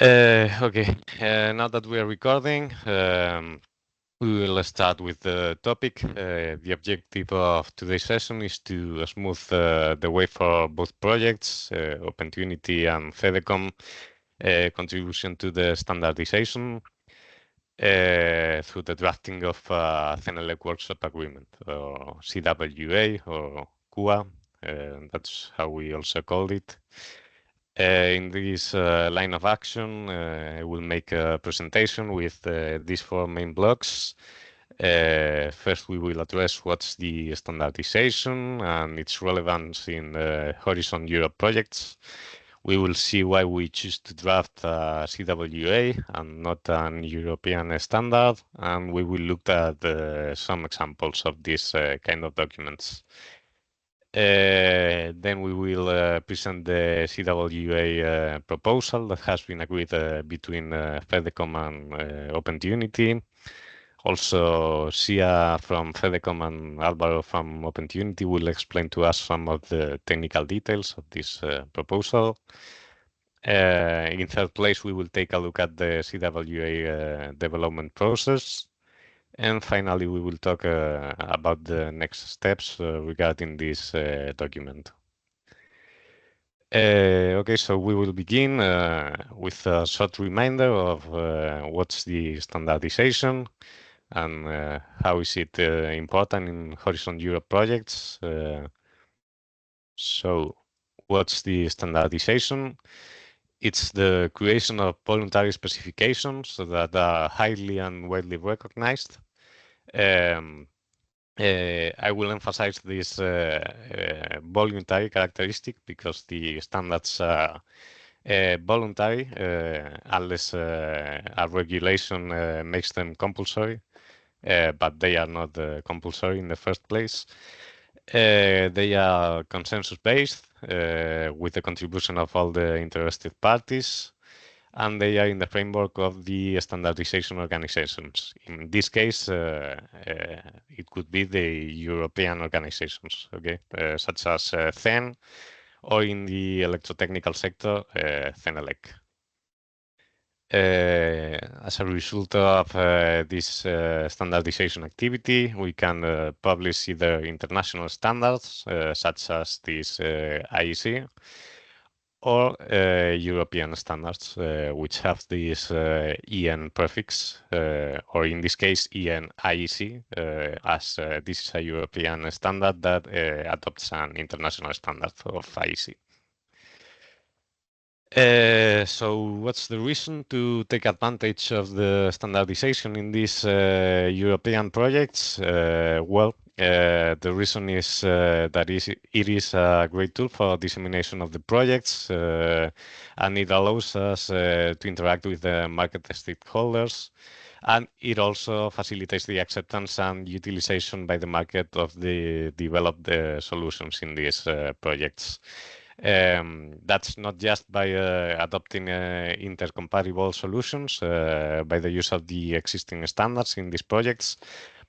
Okay, now that we are recording, we will start with the topic. The objective of today's session is to smooth the way for both projects, OPENTUNITY and FEDECOM, contribution to the standardization through the drafting of CENELEC Workshop Agreement, or CWA or CWA, that's how we also call it. In this line of action, I will make a presentation with these four main blocks. First, we will address what's the standardization and its relevance in Horizon Europe projects. We will see why we choose to draft CWA and not an European standard, and we will look at some examples of these kind of documents. Then we will present the CWA proposal that has been agreed between FEDECOM and OPENTUNITY. Also, Sia from FEDECOM and Alvaro from OPENTUNITY will explain to us some of the technical details of this proposal. In third place, we will take a look at the CWA development process. And finally, we will talk about the next steps regarding this document. Okay, so we will begin with a short reminder of what's the standardization and how is it important in Horizon Europe projects. So what's the standardization? It's the creation of voluntary specifications that are highly and widely recognized. I will emphasize this voluntary characteristic because the standards are voluntary unless a regulation makes them compulsory, but they are not compulsory in the first place. They are consensus-based with the contribution of all the interested parties, and they are in the framework of the standardization organizations. In this case, it could be the European organizations, okay, such as CEN, or in the electrotechnical sector, CENELEC. As a result of this standardization activity, we can publish either international standards, such as this IEC, or European standards, which have this EN prefix, or in this case, EN IEC, as this is a European standard that adopts an international standard of IEC. So what's the reason to take advantage of the standardization in these European projects? Well, the reason is that it is a great tool for dissemination of the projects, and it allows us to interact with the market stakeholders, and it also facilitates the acceptance and utilization by the market of the developed solutions in these projects. That's not just by adopting intercompatible solutions by the use of the existing standards in these projects,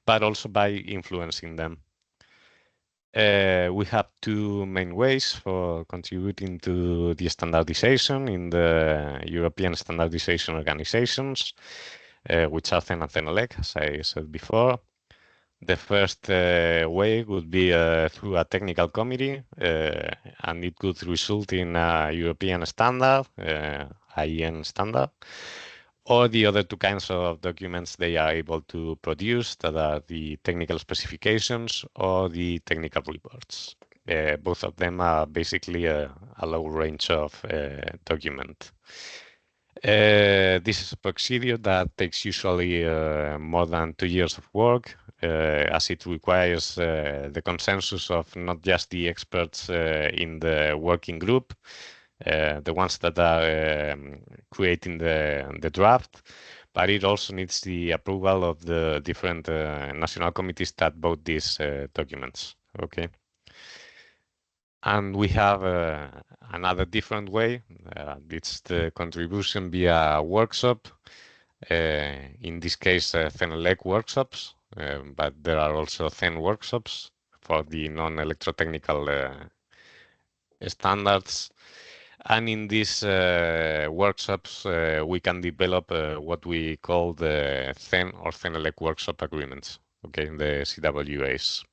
but also by influencing them. We have two main ways for contributing to the standardization in the European standardization organizations, which are CEN and CENELEC, as I said before. The first way would be through a technical committee, and it could result in a European standard, IEN standard, or the other two kinds of documents they are able to produce, that are the technical specifications or the technical reports. Both of them are basically a low range of document. This is a procedure that takes usually more than 2 years of work, as it requires the consensus of not just the experts in the working group, the ones that are creating the draft, but it also needs the approval of the different national committees that vote these documents. Okay. And we have another different way. It's the contribution via workshop. In this case, CENELEC workshops, but there are also CEN workshops for the non-electrotechnical standards. And in these workshops, we can develop what we call the CEN or CENELEC Workshop Agreements, okay, the CWAs.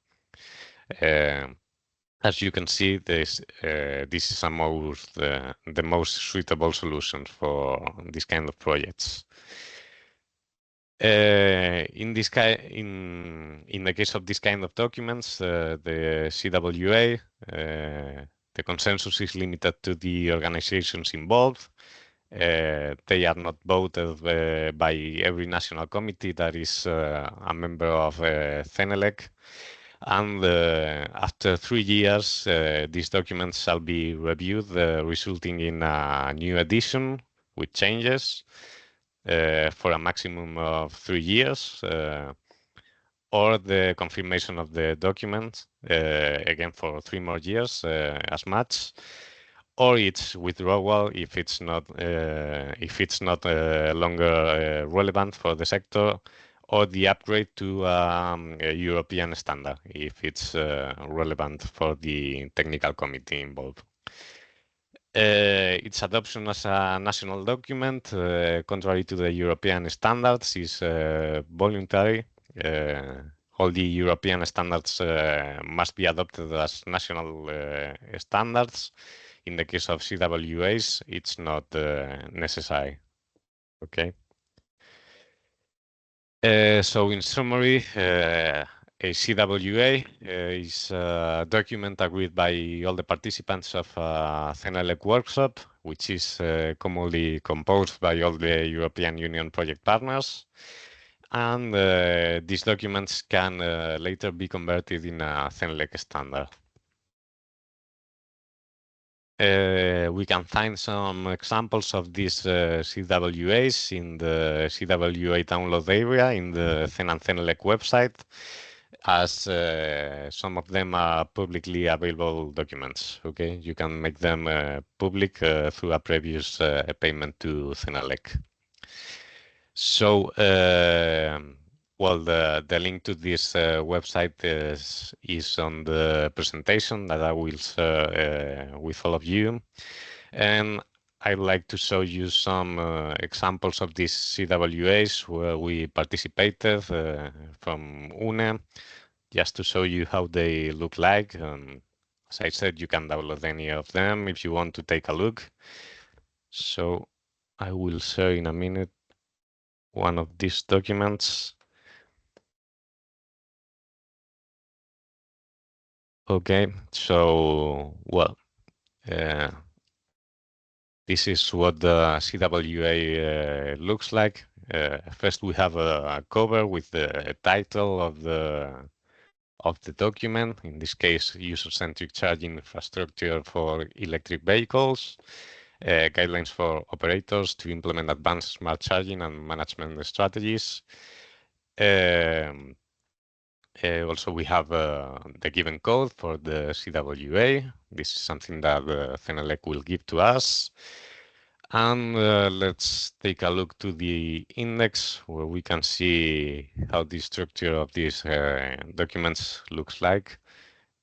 As you can see, this is the most suitable solution for this kind of projects. In the case of this kind of documents, the CWA, the consensus is limited to the organizations involved. They are not voted by every national committee that is a member of CENELEC. And after 3 years, these documents shall be reviewed, resulting in a new edition with changes for a maximum of 3 years, or the confirmation of the document, again for 3 more years, as much, or its withdrawal if it's not longer relevant for the sector, or the upgrade to a European standard if it's relevant for the technical committee involved. Its adoption as a national document, contrary to the European standards, is voluntary. All the European standards must be adopted as national standards. In the case of CWAs, it's not necessary. Okay. So in summary, a CWA is a document agreed by all the participants of a CENELEC workshop, which is commonly composed by all the European Union project partners. And these documents can later be converted in a CENELEC standard. We can find some examples of these CWAs in the CWA download area in the CEN and CENELEC website, as some of them are publicly available documents. Okay, you can make them public through a previous payment to CENELEC. So, well, the link to this website is on the presentation that I will share with all of you. And I'd like to show you some examples of these CWAs where we participated from UNE, just to show you how they look like. As I said, you can download any of them if you want to take a look. So I will share in a minute one of these documents. Okay, so, well, this is what the CWA looks like. First, we have a cover with the title of the document. In this case, user-centric charging infrastructure for electric vehicles, guidelines for operators to implement advanced smart charging and management strategies. Also, we have the given code for the CWA. This is something that CENELEC will give to us. And let's take a look to the index, where we can see how the structure of these documents looks like.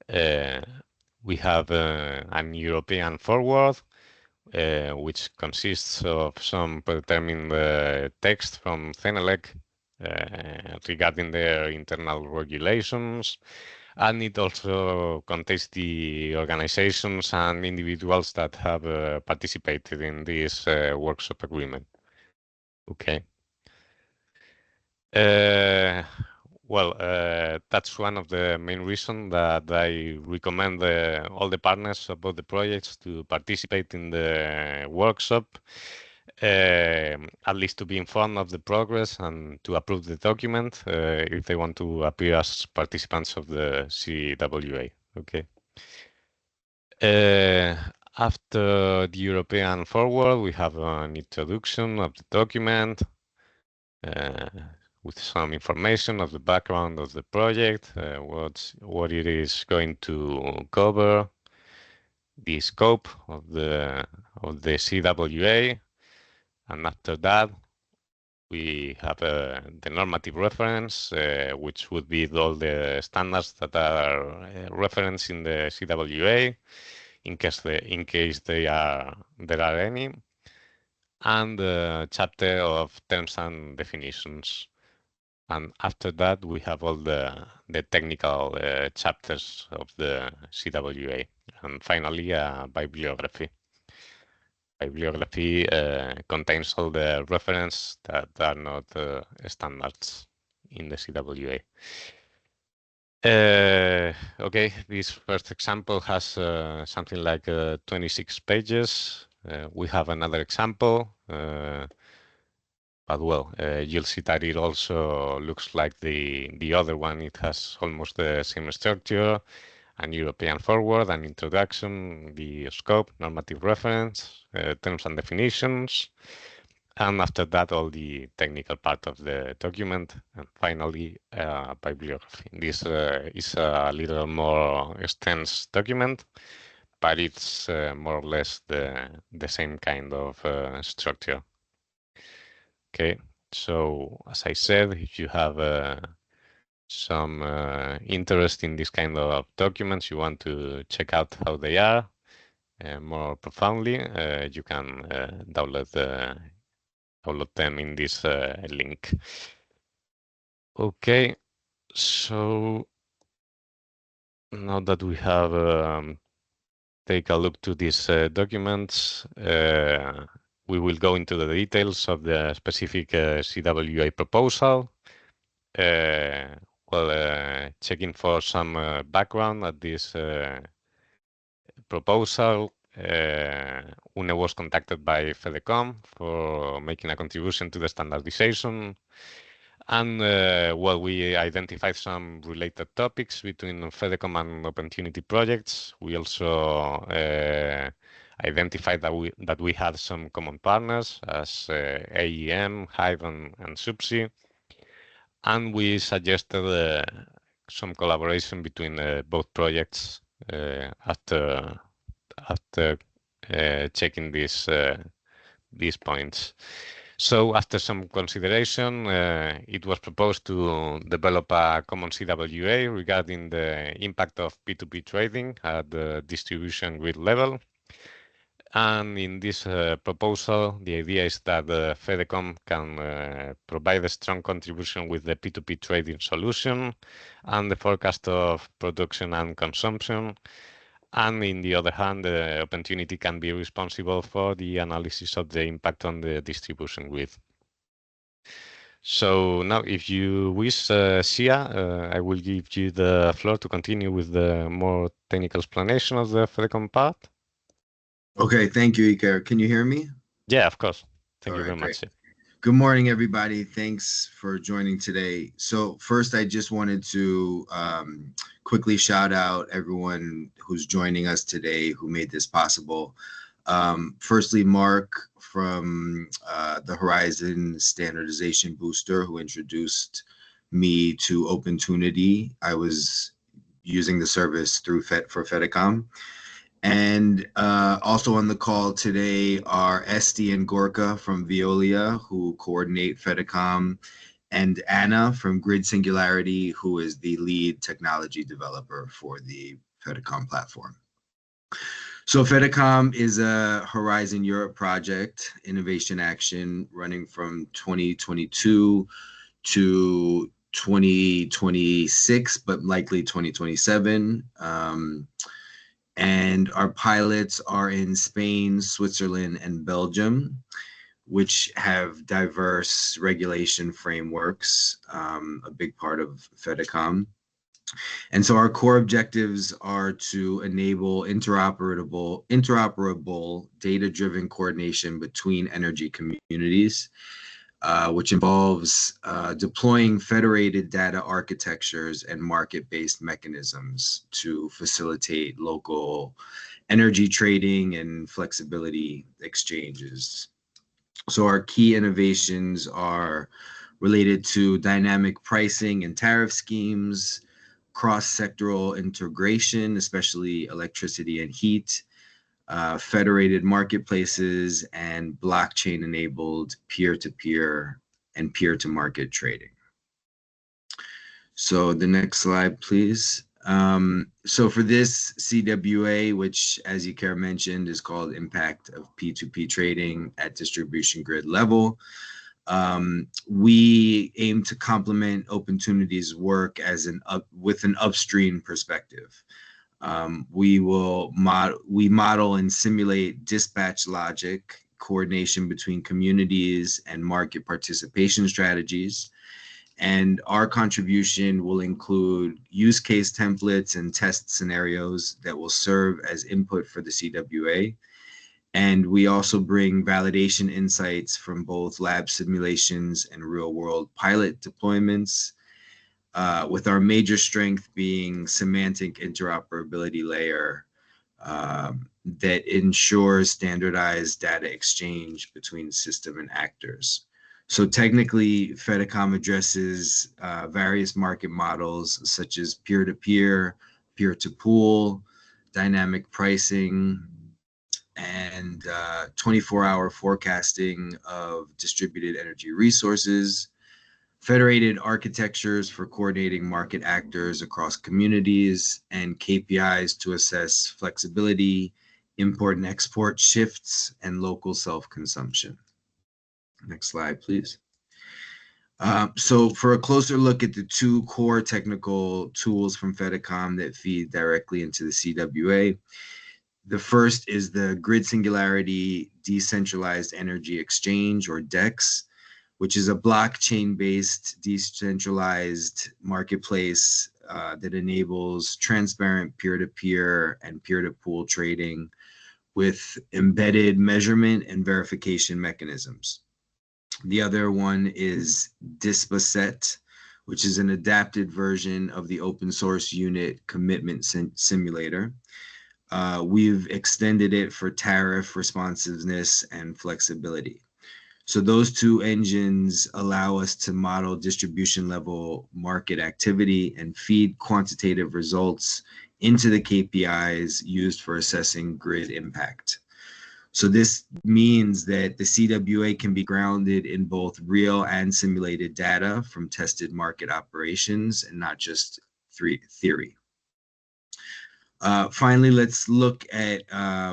We have an European forward, which consists of some predetermined text from CENELEC regarding their internal regulations, and it also contains the organizations and individuals that have participated in this workshop agreement. Okay. Well, that's one of the main reasons that I recommend all the partners of both the projects to participate in the workshop, at least to be informed of the progress and to approve the document if they want to appear as participants of the CWA. Okay. After the European forward, we have an introduction of the document with some information of the background of the project, what it is going to cover, the scope of the CWA, and after that we have the normative reference, which would be all the standards that are referenced in the CWA. in case there are any, and the chapter of terms and definitions. And after that, we have all the technical chapters of the CWA, and finally, bibliography. Bibliography contains all the references that are not standards in the CWA. Okay, this first example has something like 26 pages. We have another example, but well, you'll see that it also looks like the other one. It has almost the same structure: an European forward, an introduction, the scope, normative reference, terms and definitions, and after that, all the technical part of the document, and finally, bibliography. This is a little more extensive document, but it's more or less the same kind of structure. Okay, so as I said, if you have some interest in this kind of documents, you want to check out how they are more profoundly, you can download them in this link. Okay, so now that we have take a look to these documents, we will go into the details of the specific CWA proposal. Checking for some background at this proposal, UNE was contacted by FEDECOM for making a contribution to the standardization. And we identified some related topics between FEDECOM and OPENTUNITY projects. We also identified that we had some common partners as AEM, Hive, and SUBSI. And we suggested some collaboration between both projects after checking these points. So after some consideration, it was proposed to develop a common CWA regarding the impact of P2P trading at the distribution grid level. And in this proposal, the idea is that FEDECOM can provide a strong contribution with the P2P trading solution and the forecast of production and consumption. And in the other hand, OPENTUNITY can be responsible for the analysis of the impact on the distribution grid. So now, if you wish, Sia, I will give you the floor to continue with the more technical explanation of the FEDECOM part. Okay, thank you, Iker. Can you hear me? Yeah, of course. Thank you very much. Good morning, everybody. Thanks for joining today. So first, I just wanted to quickly shout out everyone who's joining us today who made this possible. Firstly, Mark from the Horizon Standardization Booster, who introduced me to OPENTUNITY. I was using the service through for FEDECOM. And also on the call today are Esti and Gorka from Veolia, who coordinate FEDECOM, and Anna from Grid Singularity, who is the lead technology developer for the FEDECOM platform. So FEDECOM is a Horizon Europe project, innovation action running from 2022 to 2026, but likely 2027. And our pilots are in Spain, Switzerland, and Belgium, which have diverse regulation frameworks, a big part of FEDECOM. And so our core objectives are to enable interoperable data-driven coordination between energy communities, which involves deploying federated data architectures and market-based mechanisms to facilitate local energy trading and flexibility exchanges. So our key innovations are related to dynamic pricing and tariff schemes, cross-sectoral integration, especially electricity and heat, federated marketplaces, and blockchain-enabled peer-to-peer and peer-to-market trading. So the next slide, please. So for this CWA, which as Iker mentioned is called Impact of P2P Trading at Distribution Grid Level, we aim to complement OPENTUNITY's work as with an upstream perspective. We model and simulate dispatch logic, coordination between communities and market participation strategies. And our contribution will include use case templates and test scenarios that will serve as input for the CWA. And we also bring validation insights from both lab simulations and real world pilot deployments, with our major strength being semantic interoperability layer that ensures standardized data exchange between system and actors. So technically, FEDECOM addresses various market models such as peer-to-peer, peer-to-pool, dynamic pricing, and 24-hour forecasting of distributed energy resources, federated architectures for coordinating market actors across communities, and KPIs to assess flexibility, import and export shifts, and local self-consumption. Next slide, please. So for a closer look at the two core technical tools from FEDECOM that feed directly into the CWA, the first is the Grid Singularity Decentralized Energy Exchange, or DEX, which is a blockchain-based decentralized marketplace that enables transparent peer-to-peer and peer-to-pool trading with embedded measurement and verification mechanisms. The other one is DISPASET, which is an adapted version of the open source unit commitment simulator. We've extended it for tariff responsiveness and flexibility. So those two engines allow us to model distribution level market activity and feed quantitative results into the KPIs used for assessing grid impact. So this means that the CWA can be grounded in both real and simulated data from tested market operations and not just theory. Finally, let's look at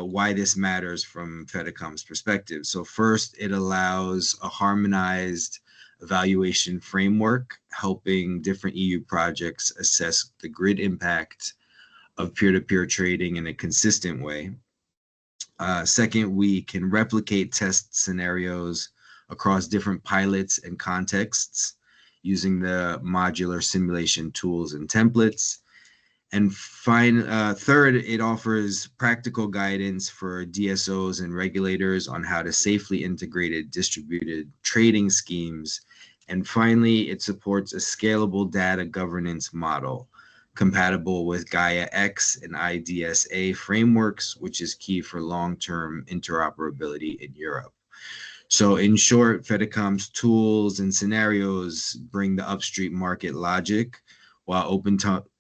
why this matters from FEDECOM's perspective. So first, it allows a harmonized evaluation framework, helping different EU projects assess the grid impact of peer-to-peer trading in a consistent way. Second, we can replicate test scenarios across different pilots and contexts using the modular simulation tools and templates. And third, it offers practical guidance for DSOs and regulators on how to safely integrate distributed trading schemes. And finally, it supports a scalable data governance model compatible with Gaia X and IDSA frameworks, which is key for long-term interoperability in Europe. So in short, FEDECOM's tools and scenarios bring the upstream market logic, while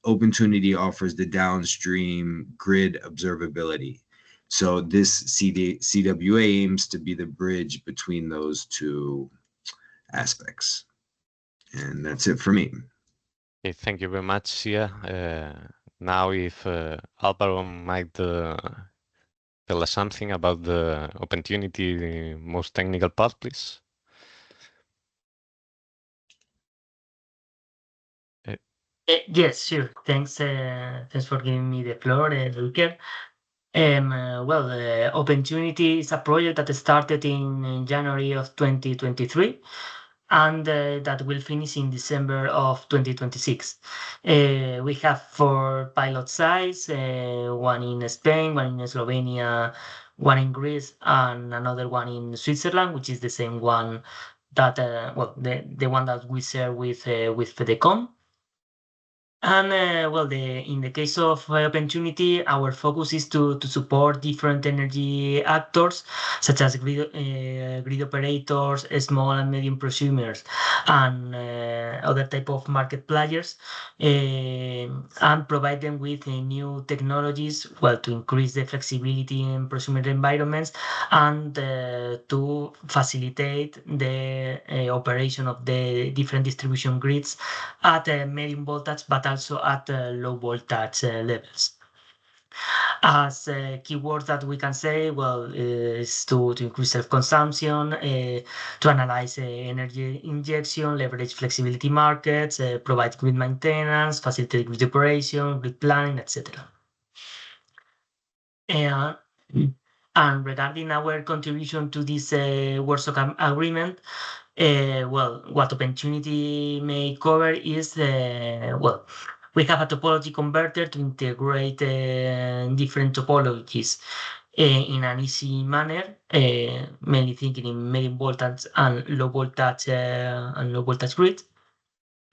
OPENTUNITY offers the downstream grid observability. So this CWA aims to be the bridge between those two aspects. And that's it for me. Okay, thank you very much, Sia. Now, if Alvaro might tell us something about the OPENTUNITY, the most technical part, please. Yes, sure. Thanks for giving me the floor, Luker. Well, OPENTUNITY is a project that started in January of 2023 and that will finish in December of 2026. We have 4 pilot sites, one in Spain, one in Slovenia, one in Greece, and another one in Switzerland, which is the same one that, well, the one that we share with FEDECOM. And well, in the case of OPENTUNITY, our focus is to support different energy actors, such as grid operators, small and medium prosumers, and other type of market players, and provide them with new technologies, well, to increase the flexibility in prosumer environments and to facilitate the operation of the different distribution grids at medium voltage, but also at low voltage levels. As keywords that we can say, well, is to increase self-consumption, to analyze energy injection, leverage flexibility markets, provide grid maintenance, facilitate grid operation, grid planning, etc. And regarding our contribution to this workshop agreement, well, what Opportunity may cover is, well, we have a topology converter to integrate different topologies in an easy manner, mainly thinking in medium voltage and low voltage grid.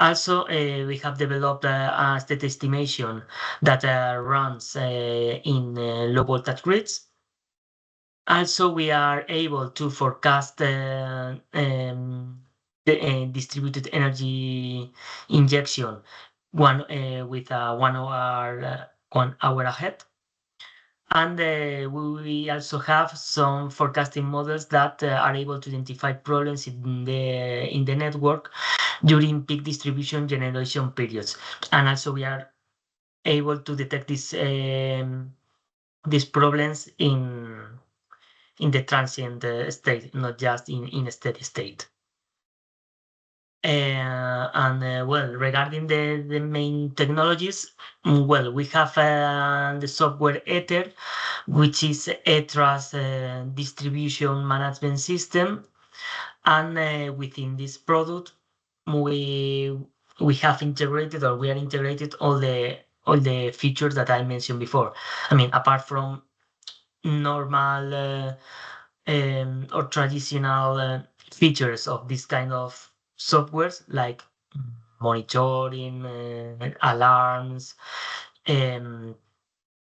Also, we have developed a state estimation that runs in low voltage grids. Also, we are able to forecast the distributed energy injection with 1 hour ahead. And we also have some forecasting models that are able to identify problems in the network during peak distribution generation periods. And also we are able to detect these problems in the transient state, not just in a steady state. Well, regarding the main technologies, well, we have the software Ether, which is ETRA's distribution management system, and within this product, we have integrated, or we are integrated all the features that I mentioned before. I mean, apart from normal or traditional features of this kind of softwares, like monitoring, alarms,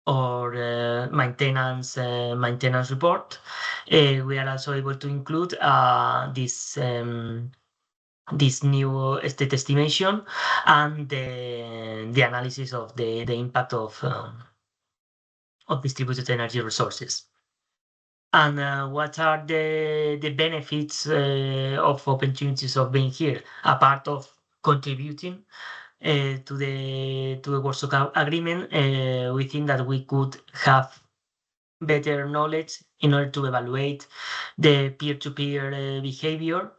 or maintenance report. We are also able to include this new state estimation and the analysis of the impact of distributed energy resources. And what are the benefits of opportunities of being here, apart of contributing to the workshop agreement? We think that we could have better knowledge in order to evaluate the peer-to-peer behavior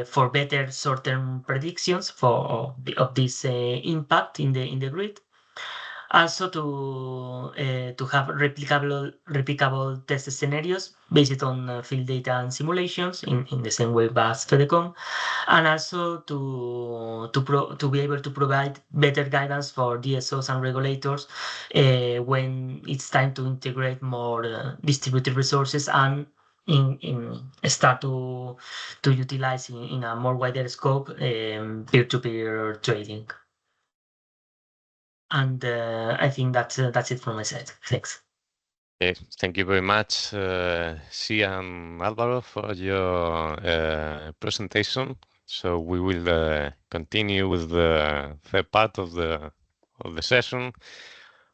for better short-term predictions of this impact in the grid. Also to have replicable test scenarios based on field data and simulations in the same way as FEDECOM, and also to be able to provide better guidance for DSOs and regulators when it's time to integrate more distributed resources and start to utilize in a more wider scope peer-to-peer trading. And I think that's it from my side. Thanks. Okay, thank you very much, Sia and Alvaro, for your presentation. So we will continue with the third part of the session,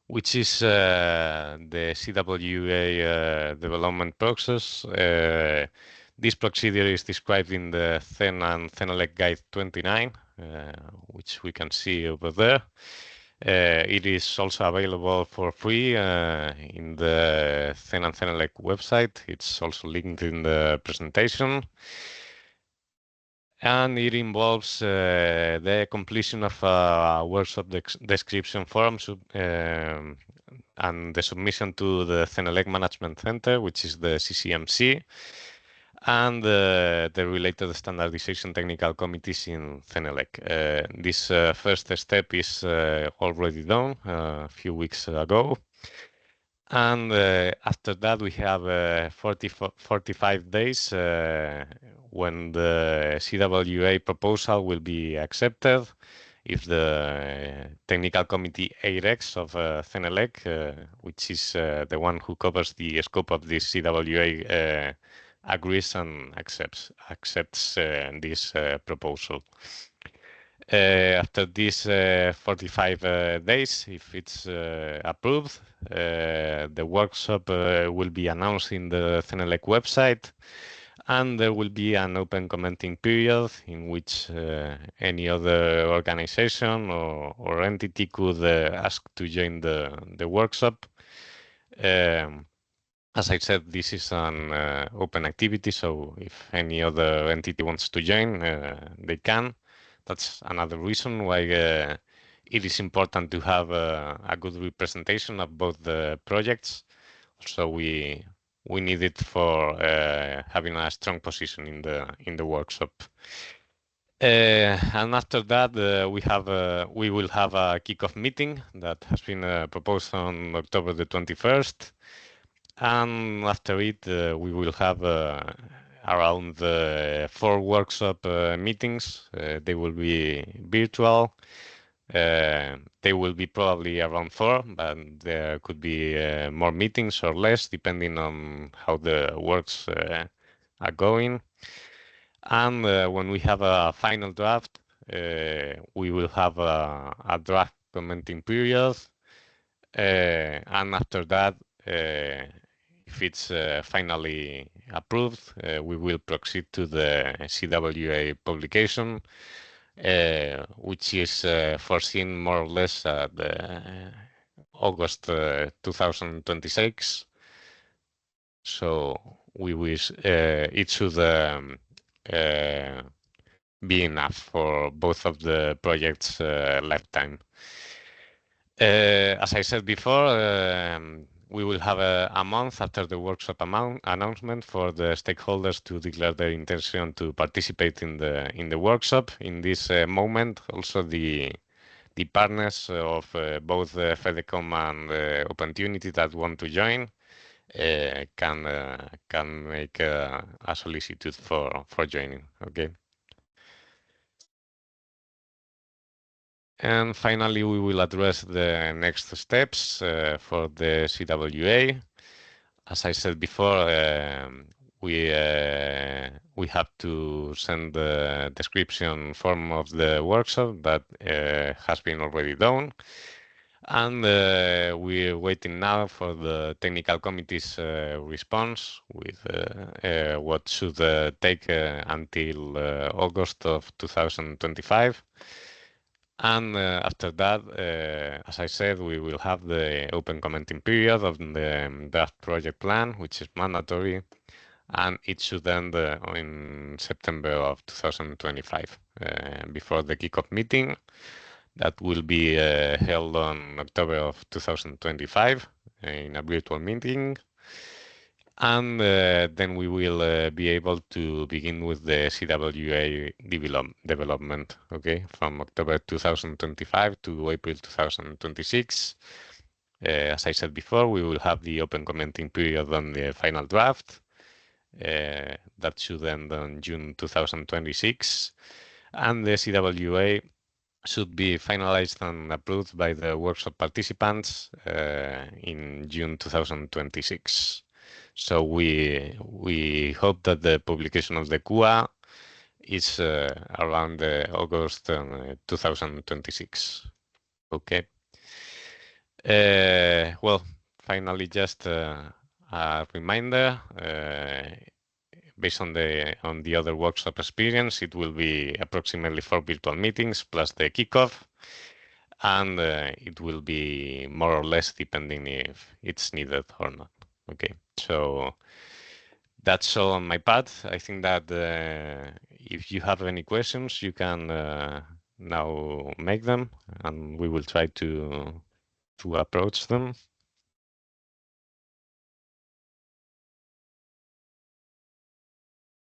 which is the CWA development process. This procedure is described in the CEN and CENELEC Guide 29, which we can see over there. It is also available for free in the CEN and CENELEC website. It's also linked in the presentation. And it involves the completion of a workshop description form and the submission to the CENELEC Management Center, which is the CCMC, and the related standardization technical committees in CENELEC. This first step is already done a few weeks ago. And after that, we have 45 days when the CWA proposal will be accepted. If the technical committee 8X of CENELEC, which is the one who covers the scope of this CWA, agrees and accepts this proposal. After these 45 days, if it's approved, the workshop will be announced in the CENELEC website, And there will be an open commenting period in which any other organization or entity could ask to join the workshop. As I said, this is an open activity, so if any other entity wants to join, they can. That's another reason why it is important to have a good representation of both the projects. So we need it for having a strong position in the workshop. And after that, we will have a kickoff meeting that has been proposed on October the 21st. And after it, we will have around 4 workshop meetings. They will be virtual. They will be probably around 4, but there could be more meetings or less, depending on how the works are going. And when we have a final draft, we will have a draft commenting period. And after that, if it's finally approved, we will proceed to the CWA publication, which is foreseen more or less at August 2026. So we wish it should be enough for both of the projects' lifetime. As I said before, we will have a month after the workshop announcement for the stakeholders to declare their intention to participate in the workshop. In this moment, also the partners of both FEDECOM and OPENTUNITY that want to join can make a solicitude for joining. Okay. And finally, we will address the next steps for the CWA. As I said before, we have to send the description form of the workshop that has been already done. And we're waiting now for the technical committee's response with what should take until August of 2025. And after that, as I said, we will have the open commenting period of the draft project plan, which is mandatory, and it should end in September of 2025, before the kickoff meeting that will be held on October of 2025 in a virtual meeting. And then we will be able to begin with the CWA development, okay, from October 2025 to April 2026. As I said before, we will have the open commenting period on the final draft. That should end on June 2026. And the CWA should be finalized and approved by the workshop participants in June 2026. So we hope that the publication of the CUA is around August 2026. Okay. Well, finally, just a reminder. Based on the other workshop experience, it will be approximately 4 virtual meetings plus the kickoff, and it will be more or less depending if it's needed or not. Okay, so that's all on my part. I think that if you have any questions, you can now make them, and we will try to approach them.